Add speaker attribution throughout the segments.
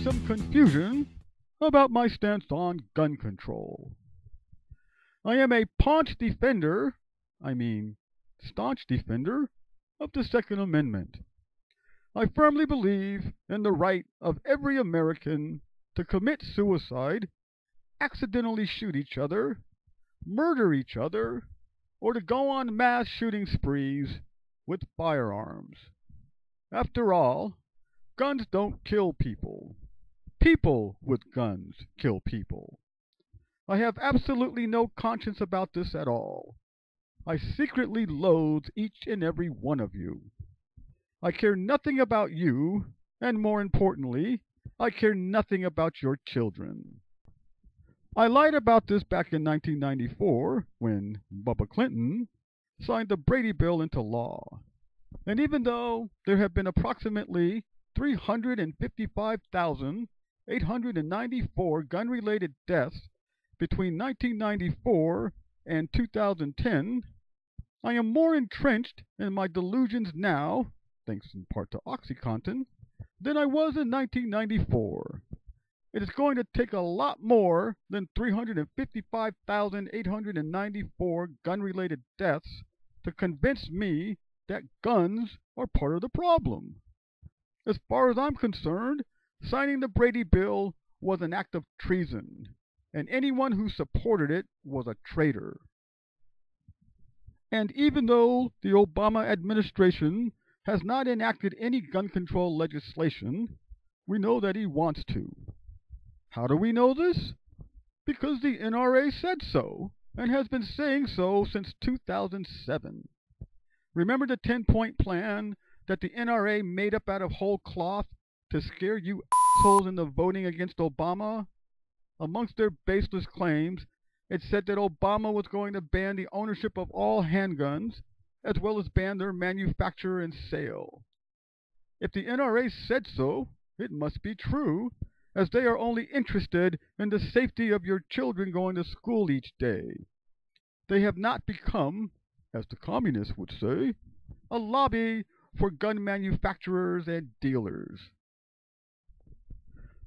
Speaker 1: some confusion about my stance on gun control. I am a staunch defender of the Second Amendment. I firmly believe in the right of every American to commit suicide, accidentally shoot each other, murder each other, or to go on mass shooting sprees with firearms. After all, guns don't kill people. People with guns kill people. I have absolutely no conscience about this at all. I secretly loathe each and every one of you. I care nothing about you, and more importantly, I care nothing about your children. I lied about this back in 1994 when Bubba Clinton signed the Brady Bill into law. And even though there have been approximately 355,894 gun-related deaths between 1994 and 2010, I am more entrenched in my delusions now, thanks in part to OxyContin, than I was in 1994. It is going to take a lot more than 355,894 gun-related deaths to convince me that guns are part of the problem. As far as I'm concerned, signing the Brady Bill was an act of treason, and anyone who supported it was a traitor. And even though the Obama administration has not enacted any gun control legislation, we know that he wants to. How do we know this? Because the NRA said so, and has been saying so since 2007. Remember the 10-point plan that the NRA made up out of whole cloth to scare you assholes into voting against Obama? Amongst their baseless claims, it said that Obama was going to ban the ownership of all handguns, as well as ban their manufacture and sale. If the NRA said so, it must be true, as they are only interested in the safety of your children going to school each day. They have not become, as the communists would say, a lobby for gun manufacturers and dealers.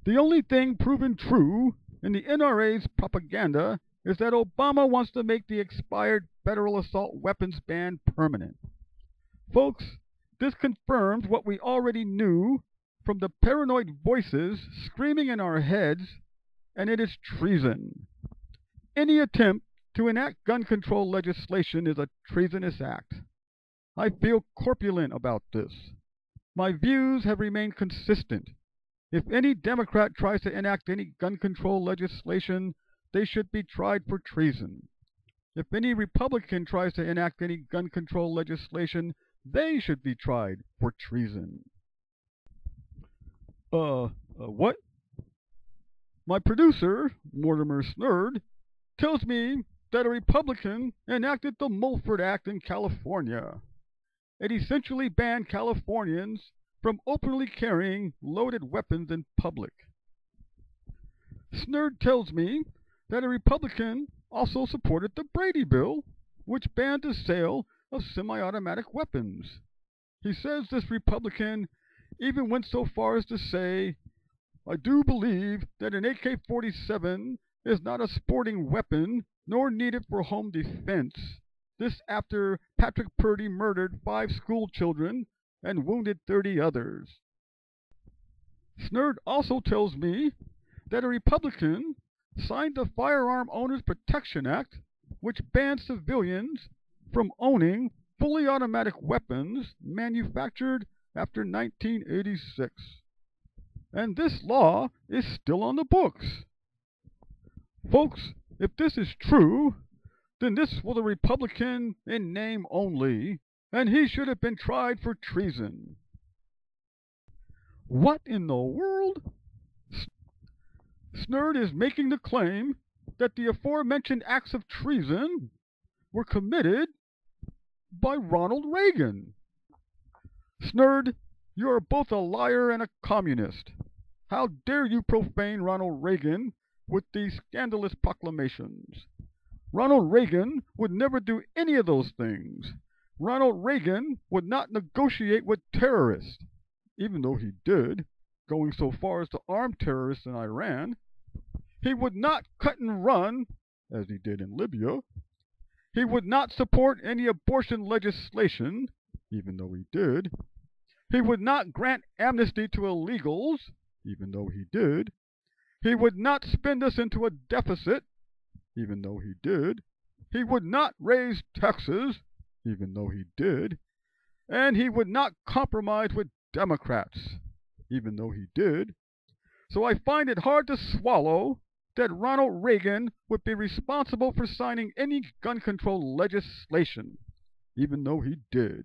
Speaker 1: The only thing proven true in the NRA's propaganda is that Obama wants to make the expired federal assault weapons ban permanent. Folks, this confirms what we already knew from the paranoid voices screaming in our heads, and it is treason. Any attempt to enact gun control legislation is a treasonous act. I feel corpulent about this. My views have remained consistent. If any Democrat tries to enact any gun control legislation, they should be tried for treason. If any Republican tries to enact any gun control legislation, they should be tried for treason. What? My producer, Mortimer Snerd, tells me that a Republican enacted the Mulford Act in California. It essentially banned Californians from openly carrying loaded weapons in public. Snerd tells me that a Republican also supported the Brady Bill, which banned the sale of semi-automatic weapons. He says this Republican even went so far as to say, "I do believe that an AK-47 is not a sporting weapon nor needed for home defense." This after Patrick Purdy murdered 5 school children and wounded 30 others. Snerd also tells me that a Republican signed the Firearms Owner Protection Act, which bans civilians from owning fully automatic weapons manufactured after 1986. And this law is still on the books. Folks, if this is true, then this was a Republican in name only, and he should have been tried for treason. What in the world? Snerd is making the claim that the aforementioned acts of treason were committed by Ronald Reagan. Snerd, you are both a liar and a communist. How dare you profane Ronald Reagan with these scandalous proclamations? Ronald Reagan would never do any of those things. Ronald Reagan would not negotiate with terrorists, even though he did. going so far as to arm terrorists in Iran. He would not cut and run, as he did in Libya. He would not support any abortion legislation, even though he did. He would not grant amnesty to illegals, even though he did. He would not spend us into a deficit, even though he did. He would not raise taxes, even though he did. And he would not compromise with Democrats, even though he did. So I find it hard to swallow that Ronald Reagan would be responsible for signing any gun control legislation, even though he did.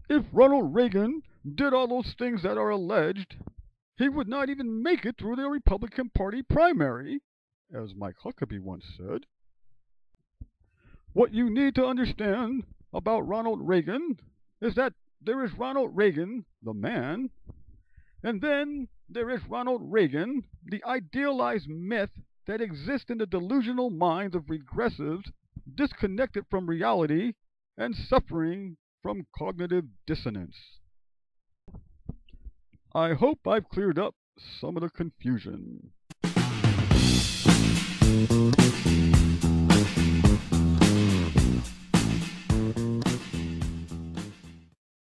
Speaker 1: If Ronald Reagan did all those things that are alleged, he would not even make it through the Republican Party primary, as Mike Huckabee once said. What you need to understand about Ronald Reagan is that there is Ronald Reagan, the man, and then there is Ronald Reagan, the idealized myth that exists in the delusional minds of regressives disconnected from reality and suffering from cognitive dissonance. I hope I've cleared up some of the confusion.